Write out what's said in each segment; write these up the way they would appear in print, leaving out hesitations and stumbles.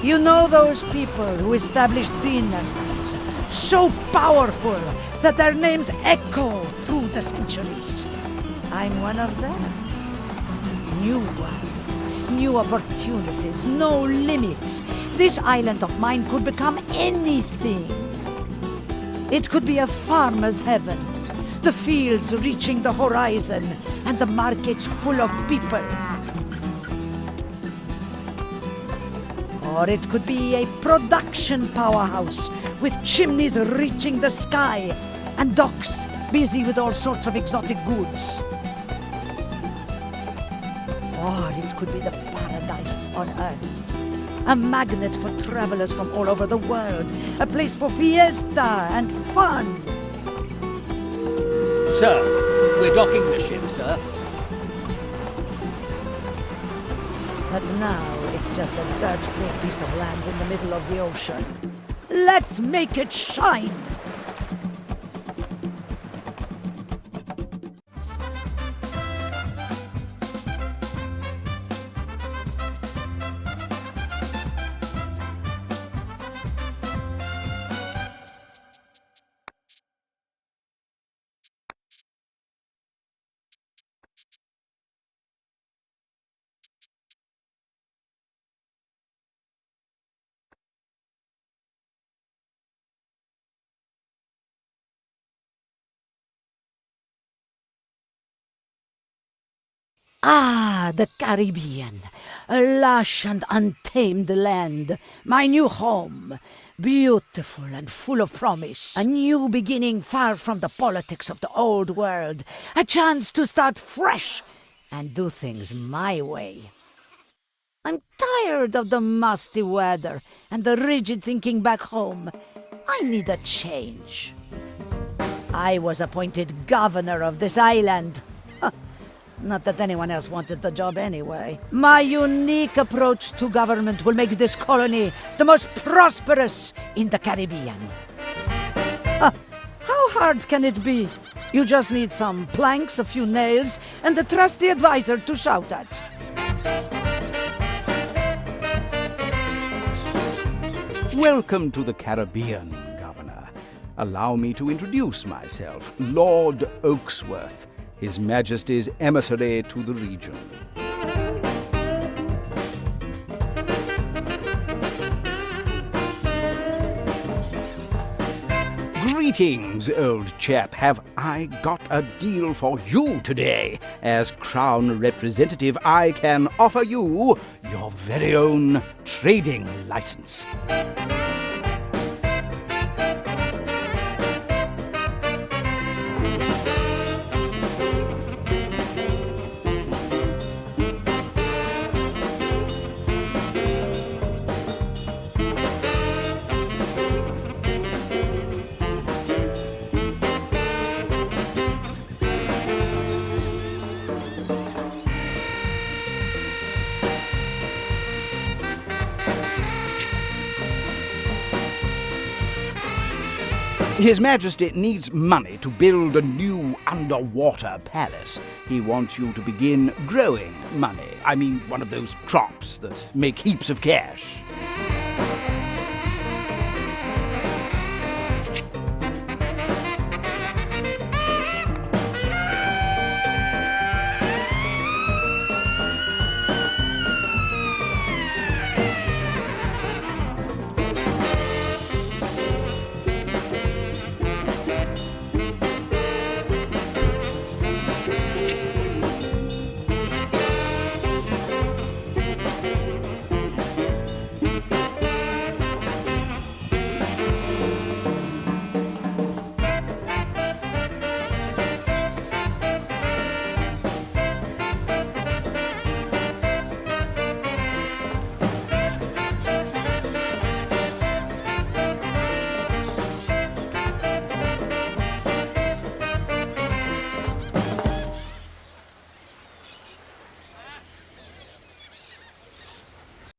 You know those people who established dynasties, so powerful that their names echo through the centuries. I'm one of them. New world, new opportunities, no limits. This island of mine could become anything. It could be a farmer's heaven, the fields reaching the horizon, and the markets full of people. Or it could be a production powerhouse with chimneys reaching the sky and docks busy with all sorts of exotic goods. Or it could be the paradise on earth, a magnet for travelers from all over the world, a place for fiesta and fun. Sir, we're docking the ship, sir. But now it's just a dirt poor piece of land in the middle of the ocean. Let's make it shine! Ah, the Caribbean, a lush and untamed land, my new home, beautiful and full of promise, a new beginning far from the politics of the old world, a chance to start fresh and do things my way. I'm tired of the musty weather and the rigid thinking back home. I need a change. I was appointed governor of this island. Not that anyone else wanted the job anyway. My unique approach to government will make this colony the most prosperous in the Caribbean. How hard can it be? You just need some planks, a few nails, and a trusty advisor to shout at. Welcome to the Caribbean, Governor. Allow me to introduce myself, Lord Oaksworth, His Majesty's emissary to the region. Greetings, old chap. Have I got a deal for you today? As Crown Representative, I can offer you your very own trading license. His Majesty needs money to build a new underwater palace. He wants you to begin growing money. I mean, one of those crops that make heaps of cash.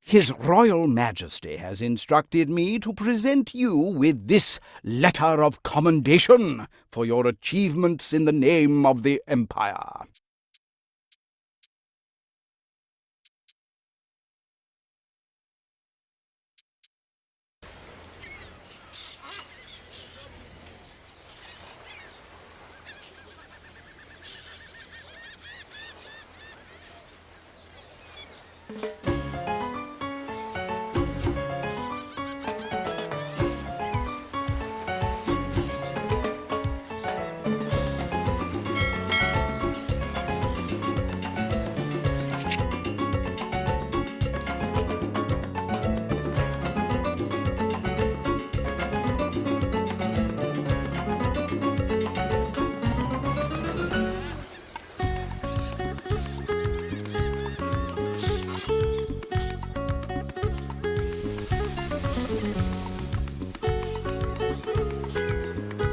His Royal Majesty has instructed me to present you with this letter of commendation for your achievements in the name of the Empire.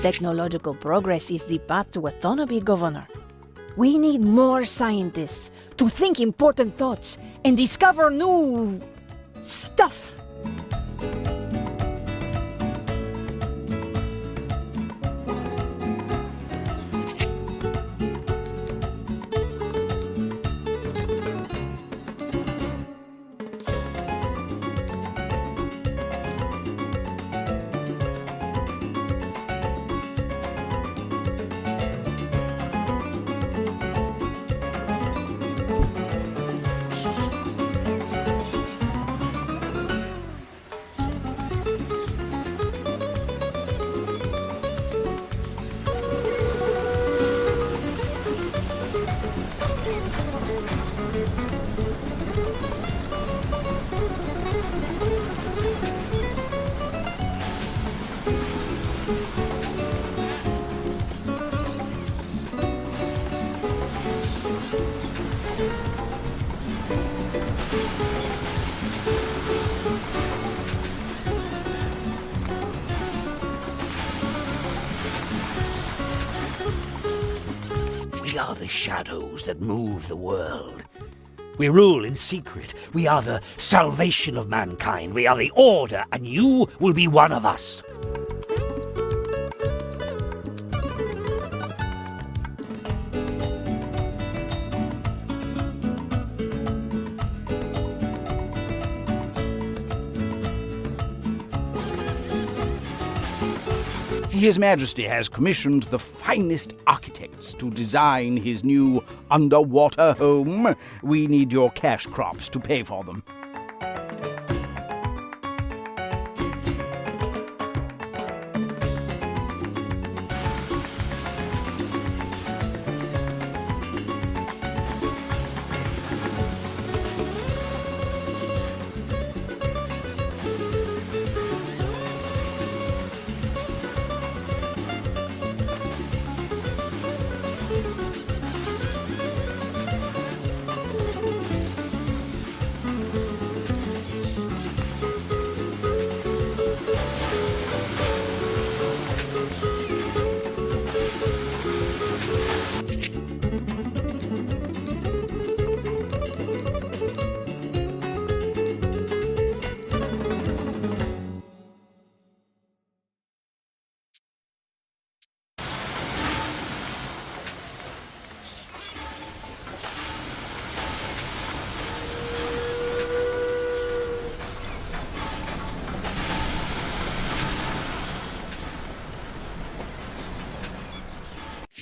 Technological progress is the path to autonomy, Governor. We need more scientists to think important thoughts and discover new stuff. We are the shadows that move the world. We rule in secret. We are the salvation of mankind. We are the order, and you will be one of us. His Majesty has commissioned the finest architects to design his new underwater home. We need your cash crops to pay for them.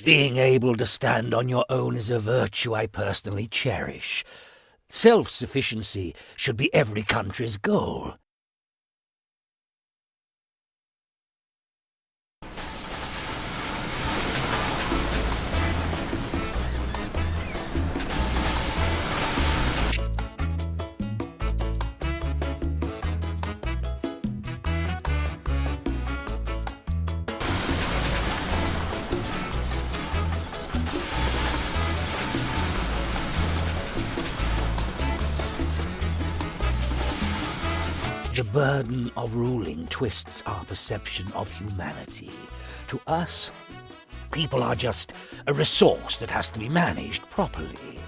Being able to stand on your own is a virtue I personally cherish. Self-sufficiency should be every country's goal. The burden of ruling twists our perception of humanity. To us, people are just a resource that has to be managed properly.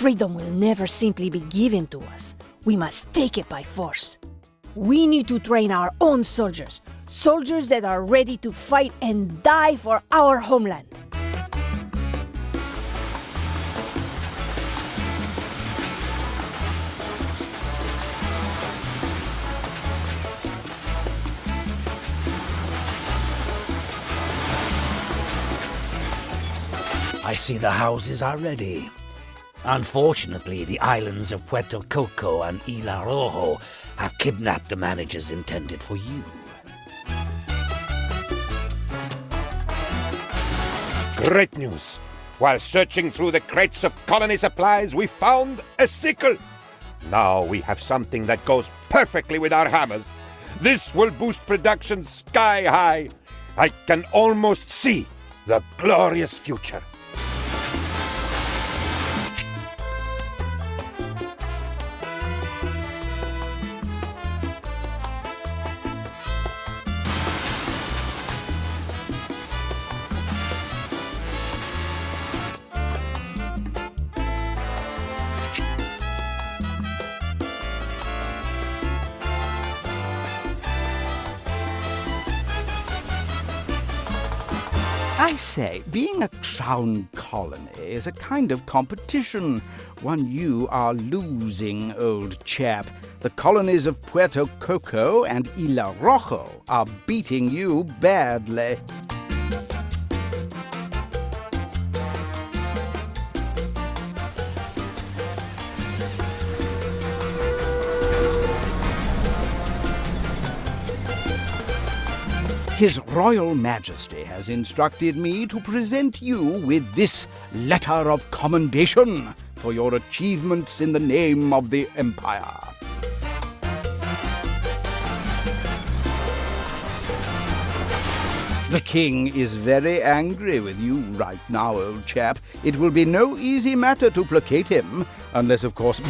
Freedom will never simply be given to us. We must take it by force. We need to train our own soldiers, soldiers that are ready to fight and die for our homeland. I see the houses are ready. Unfortunately, the islands of Puerto Coco and Isla Rojo have kidnapped the managers intended for you. Great news! While searching through the crates of colony supplies, we found a sickle. Now we have something that goes perfectly with our hammers. This will boost production sky high. I can almost see the glorious future. I say, being a crown colony is a kind of competition, one you are losing, old chap. The colonies of Puerto Coco and Isla Rojo are beating you badly. His Royal Majesty has instructed me to present you with this letter of commendation for your achievements in the name of the Empire. The king is very angry with you right now, old chap. It will be no easy matter to placate him, unless, of course,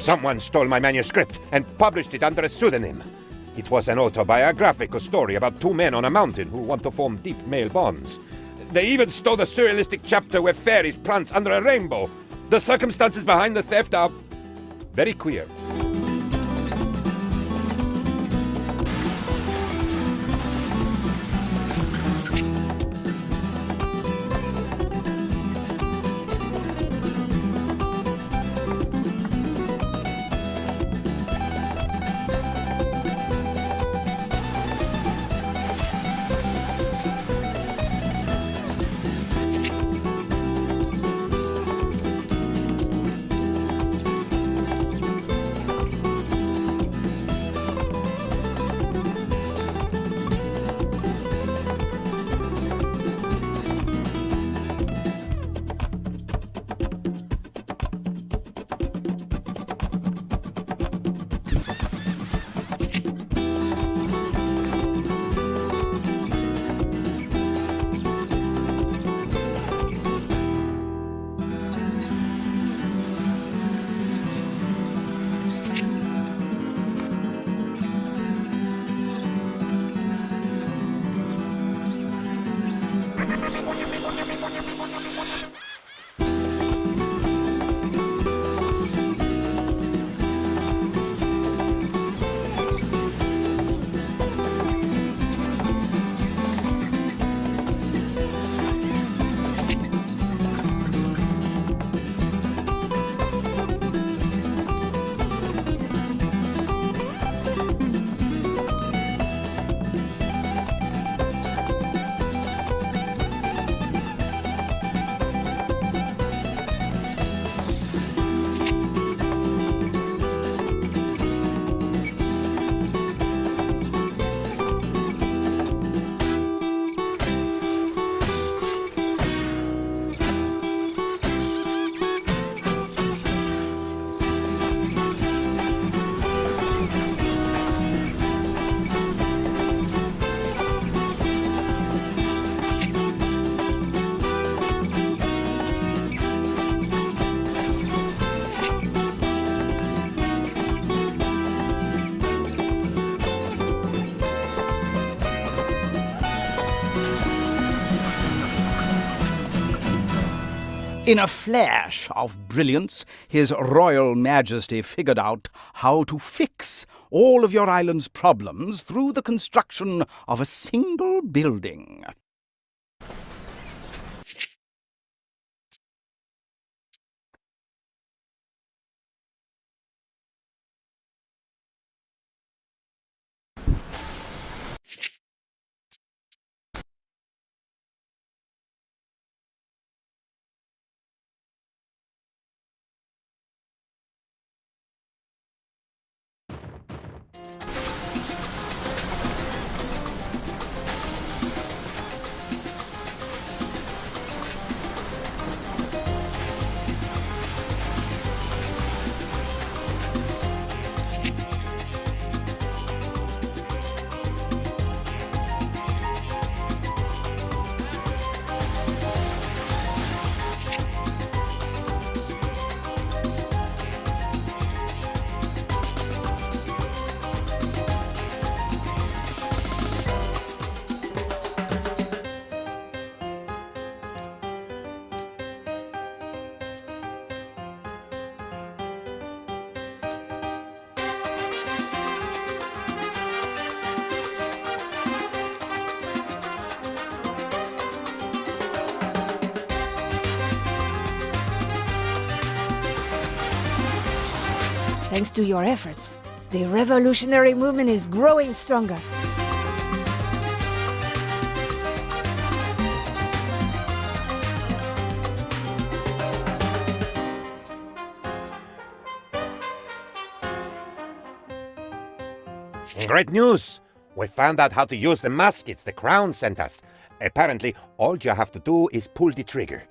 Someone stole my manuscript and published it under a pseudonym. It was an autobiographical story about two men on a mountain who want to form deep male bonds. They even stole the surrealistic chapter where fairies prance under a rainbow. The circumstances behind the theft are very queer. In a flash of brilliance, His Royal Majesty figured out how to fix all of your island's problems through the construction of a single building. Thanks to your efforts, the revolutionary movement is growing stronger. Great news! We found out how to use the muskets the Crown sent us. Apparently, all you have to do is pull the trigger.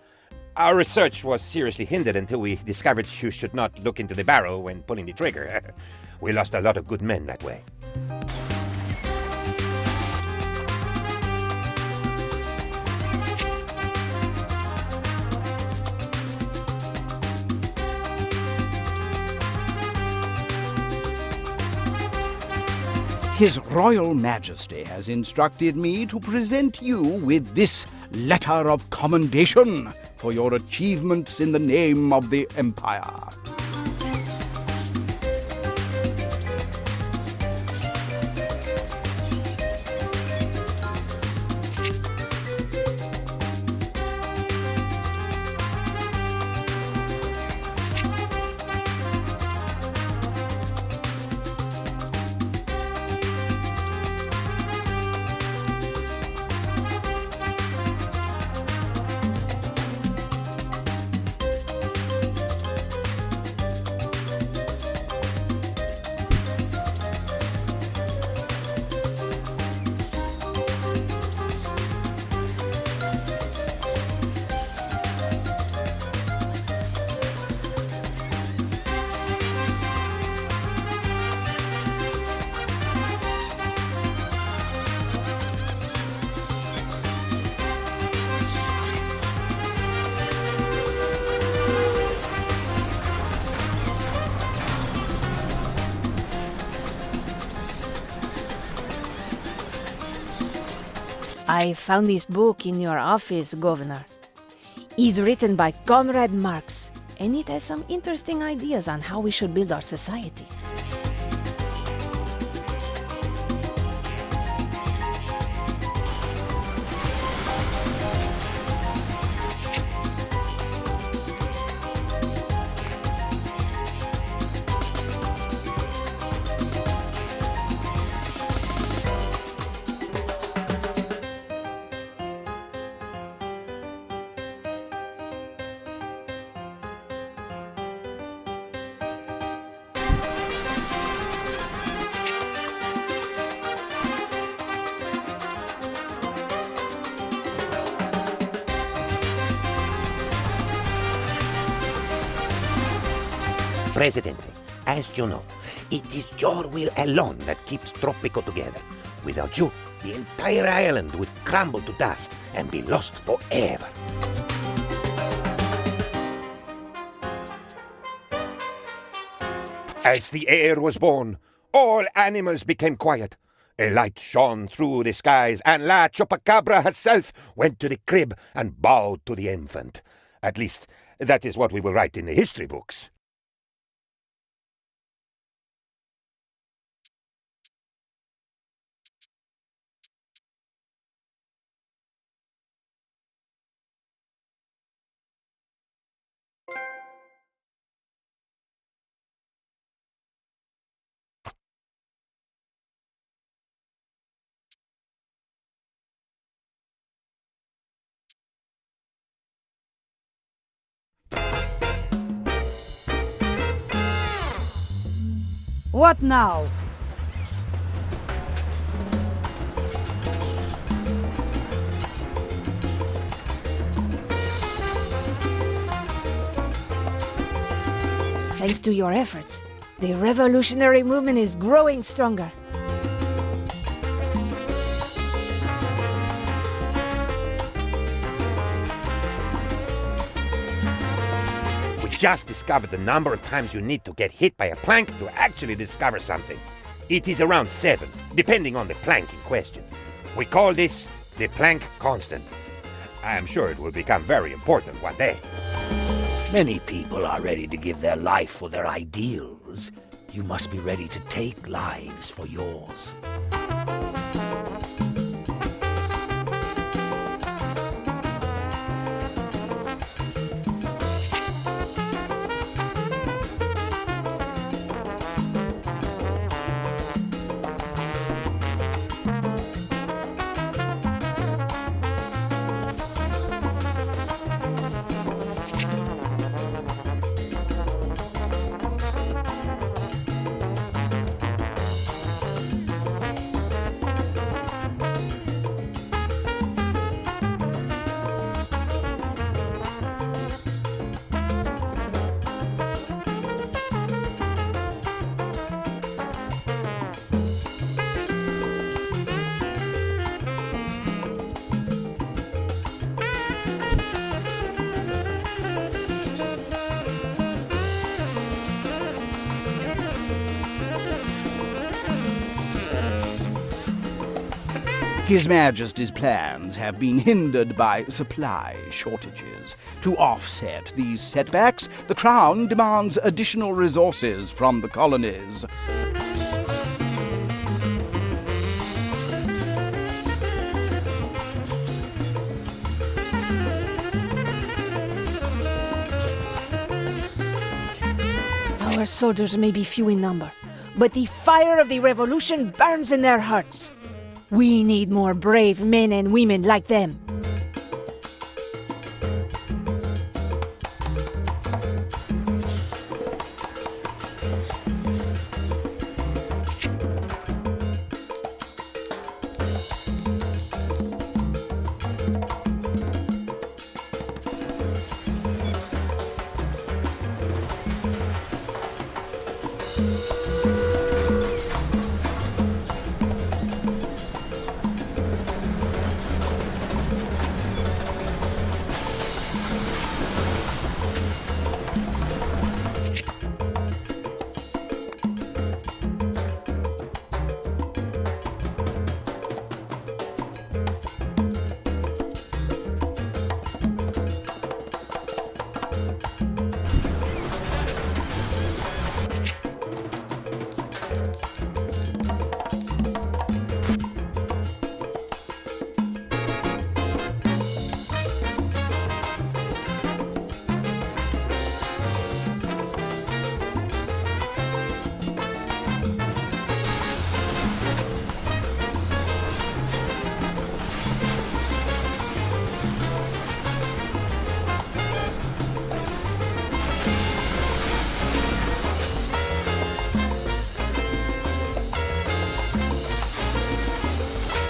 Our research was seriously hindered until we discovered you should not look into the barrel when pulling the trigger. We lost a lot of good men that way. His Royal Majesty has instructed me to present you with this letter of commendation for your achievements in the name of the Empire. I found this book in your office, Governor. It's written by Comrade Marx, and it has some interesting ideas on how we should build our society. Presidente, as you know, it is your will alone that keeps Tropico together. Without you, the entire island would crumble to dust and be lost forever. As the heir was born, all animals became quiet. A light shone through the skies, and La Chupacabra herself went to the crib and bowed to the infant. At least, That is what we will write in the history books. What now? Thanks to your efforts, the revolutionary movement is growing stronger. We just discovered the number of times you need to get hit by a plank to actually discover something. It is around 7, depending on the plank in question. We call this the Planck constant. I am sure it will become very important one day. Many people are ready to give their life for their ideals. You must be ready to take lives for yours. His Majesty's plans have been hindered by supply shortages. To offset these setbacks, the Crown demands additional resources from the colonies. Our soldiers may be few in number, but the fire of the revolution burns in their hearts. We need more brave men and women like them.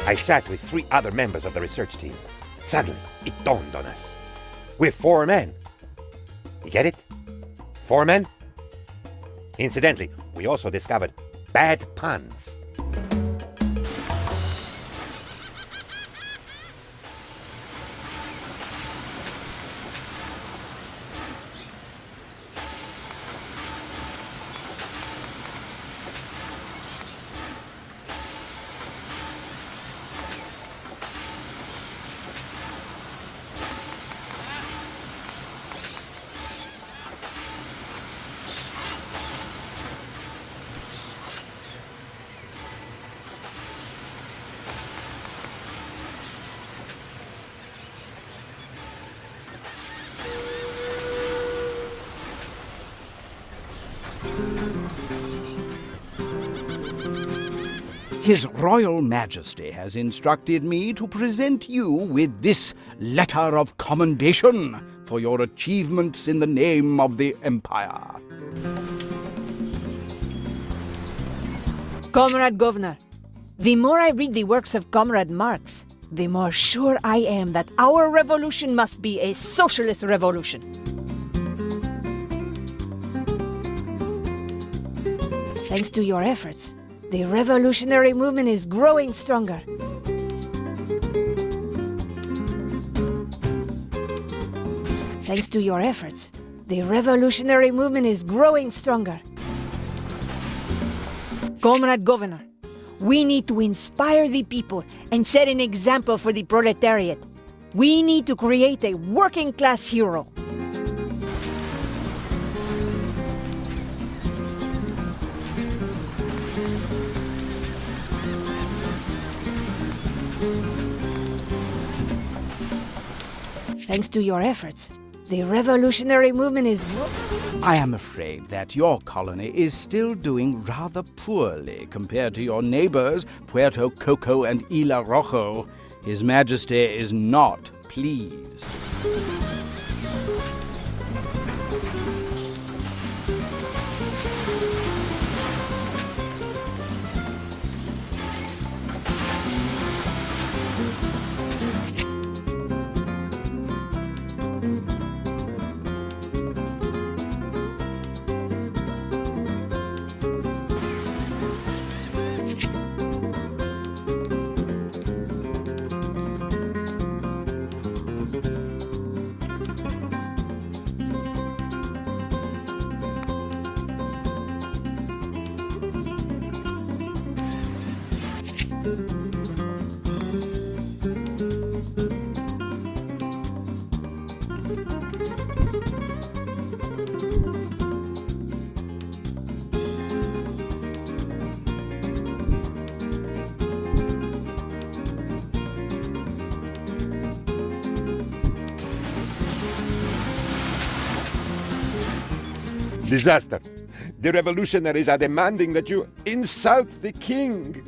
I sat with 3 other members of the research team. Suddenly, it dawned on us. We're 4 men. You get it? 4 men? Incidentally, we also discovered bad puns. His Royal Majesty has instructed me to present you with this letter of commendation for your achievements in the name of the Empire. Comrade Governor, the more I read the works of Comrade Marx, the more sure I am that our revolution must be a socialist revolution. Thanks to your efforts, the revolutionary movement is growing stronger. Thanks to your efforts, the revolutionary movement is growing stronger. Comrade Governor, we need to inspire the people and set an example for the proletariat. We need to create a working-class hero. Thanks to your efforts, the revolutionary movement is... I am afraid that your colony is still doing rather poorly compared to your neighbors, Puerto Coco and Isla Rojo. His Majesty is not pleased. Disaster. The revolutionaries are demanding that you insult the king.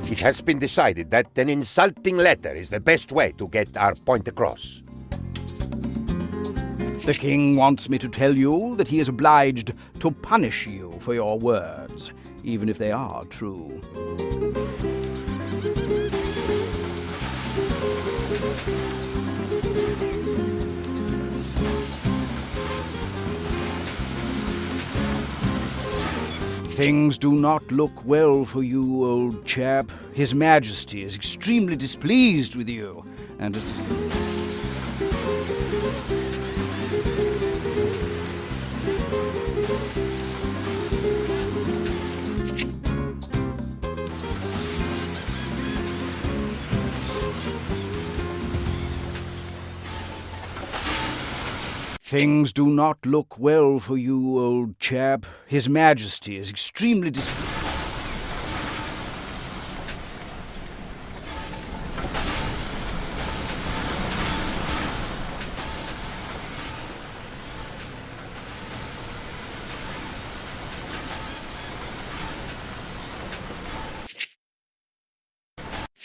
It has been decided that an insulting letter is the best way to get our point across. The king wants me to tell you that he is obliged to punish you for your words, even if they are true. Things do not look well for you, old chap. His Majesty is extremely displeased with you, and... Things do not look well for you, old chap. His Majesty is extremely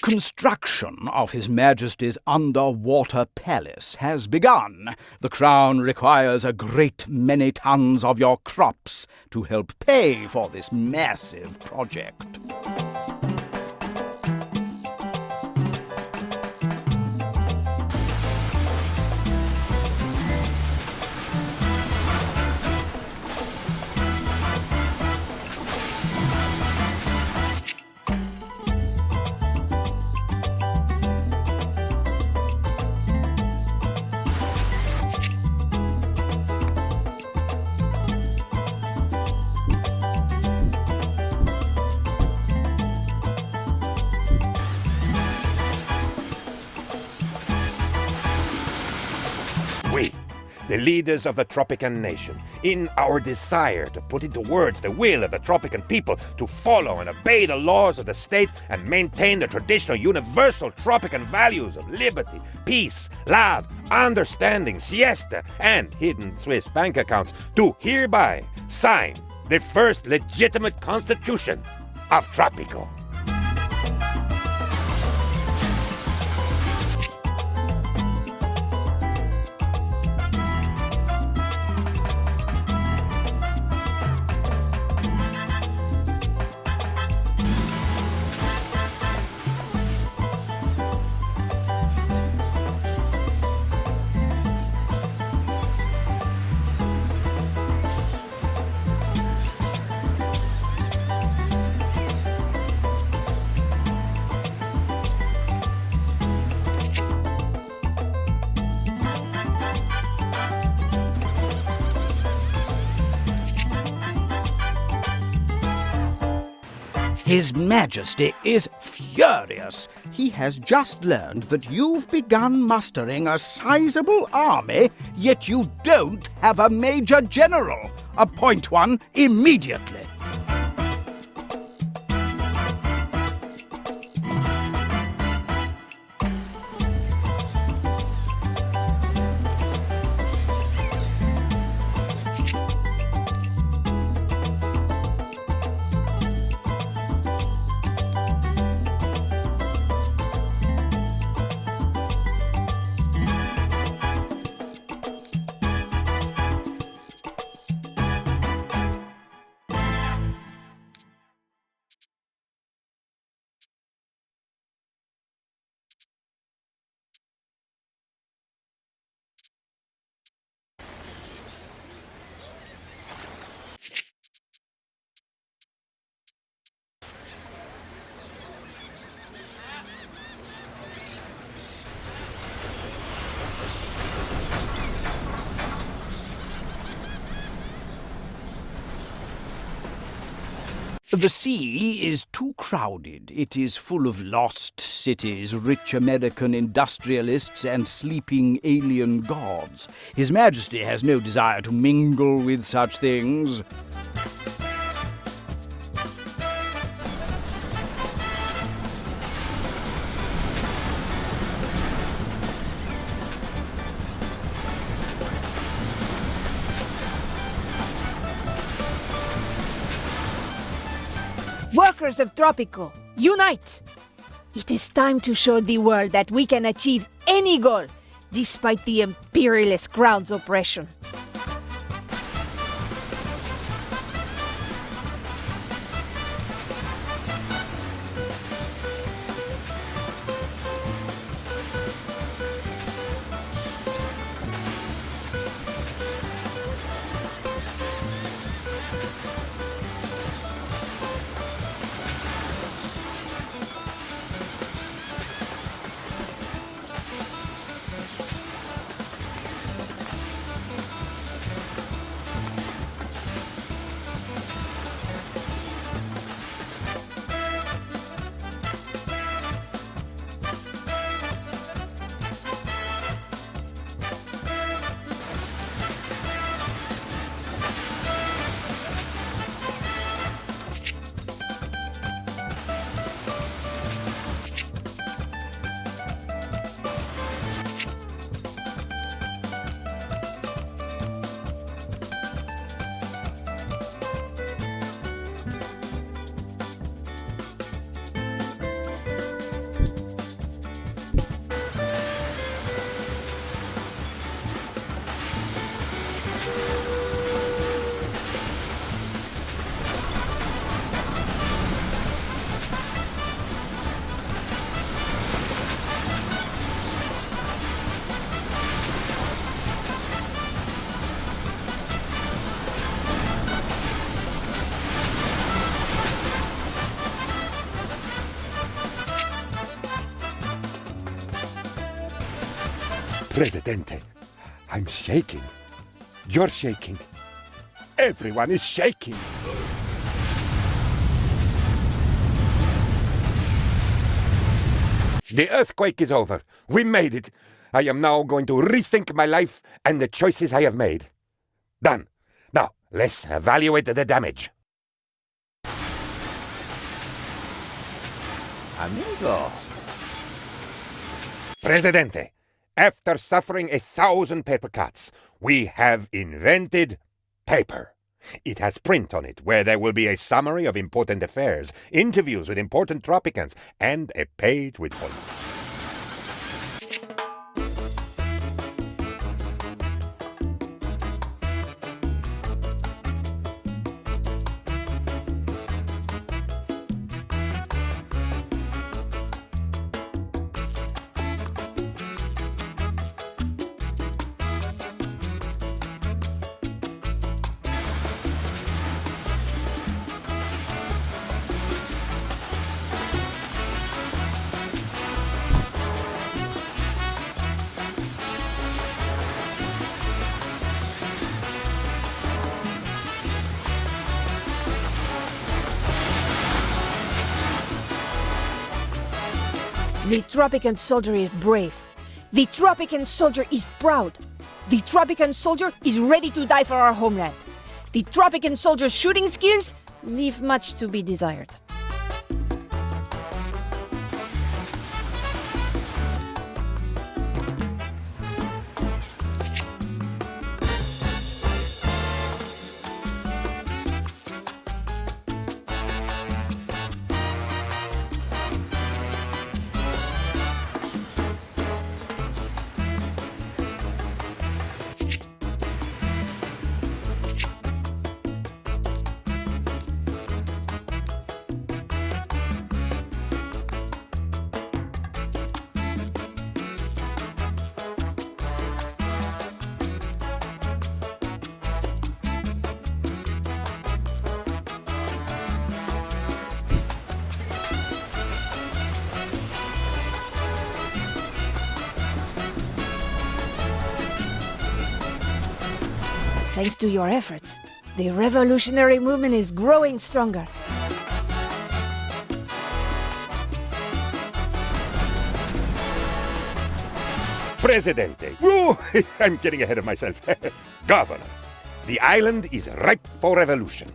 Construction of His Majesty's underwater palace has begun. The Crown requires a great many tons of your crops to help pay for this massive project. We, the leaders of the Tropican nation, in our desire to put into words the will of the Tropican people to follow and obey the laws of the state and maintain the traditional universal Tropican values of liberty, peace, love, understanding, siesta, and hidden Swiss bank accounts, do hereby sign the first legitimate constitution of Tropico. His Majesty is furious. He has just learned that you've begun mustering a sizable army, yet you don't have a Major General. Appoint one immediately. The sea is too crowded. It is full of lost cities, rich American industrialists, and sleeping alien gods. His Majesty has no desire to mingle with such things. Workers of Tropico, unite! It is time to show the world that we can achieve any goal, despite the imperialist crown's oppression. Presidente, I'm shaking. You're shaking. Everyone is shaking. The earthquake is over. We made it. I am now going to rethink my life and the choices I have made. Done. Now, let's evaluate the damage. Amigo. Presidente, after suffering 1,000 paper cuts, we have invented paper. It has print on it, where there will be a summary of important affairs, interviews with important Tropicans, and a page with The Tropican soldier is brave. The Tropican soldier is proud. The Tropican soldier is ready to die for our homeland. The Tropican soldier's shooting skills leave much to be desired. Thanks to your efforts, the revolutionary movement is growing stronger. Presidente. Woo! I'm getting ahead of myself. Governor, the island is ripe for revolution.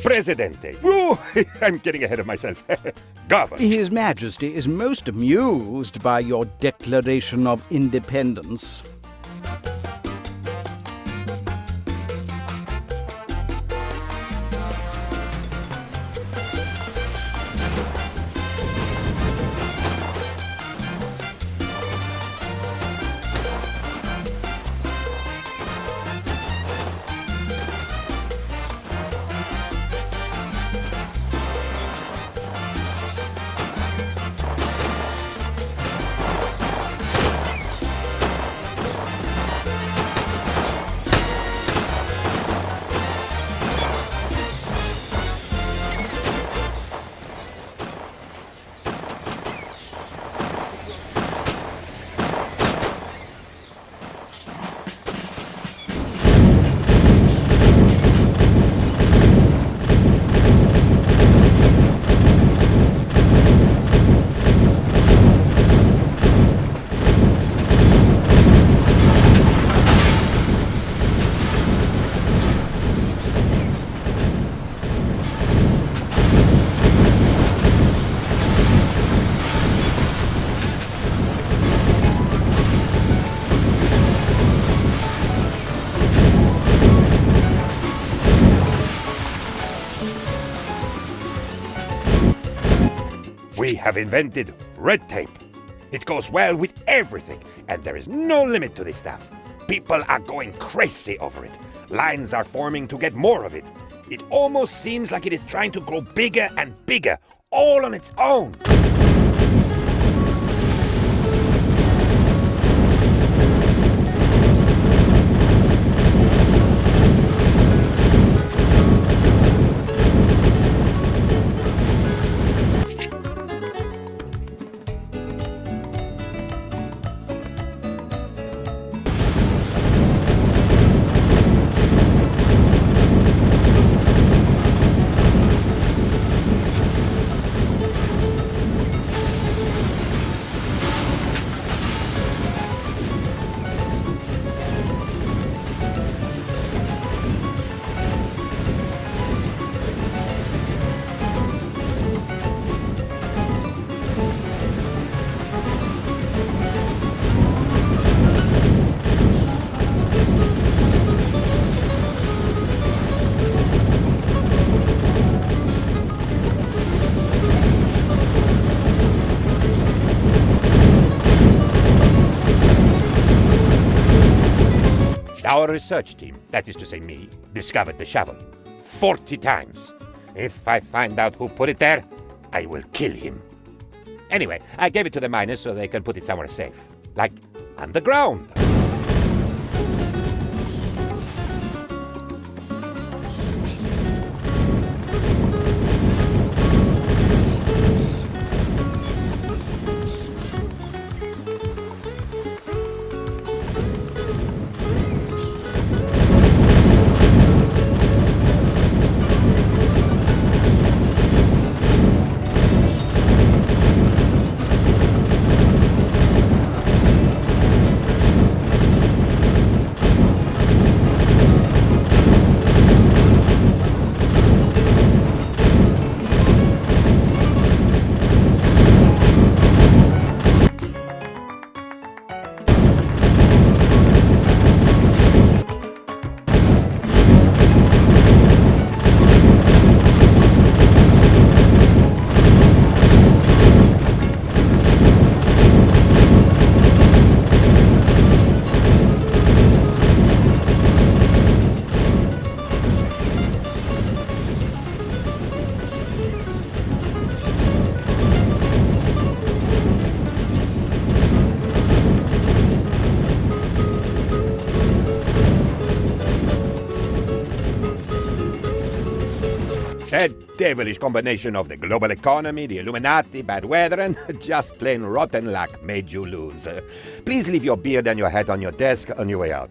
Presidente. Woo! I'm getting ahead of myself. Governor. His Majesty is most amused by your Declaration of Independence. We have invented red tape. It goes well with everything, and there is no limit to this stuff. People are going crazy over it. Lines are forming to get more of it. It almost seems like it is trying to grow bigger and bigger, all on its own. Our research team, that is to say me, discovered the shovel 40 times. If I find out who put it there, I will kill him. Anyway, I gave it to the miners so they can put it somewhere safe. Like underground. A devilish combination of the global economy, the Illuminati, bad weather, and just plain rotten luck made you lose. Please leave your beard and your hat on your desk on your way out.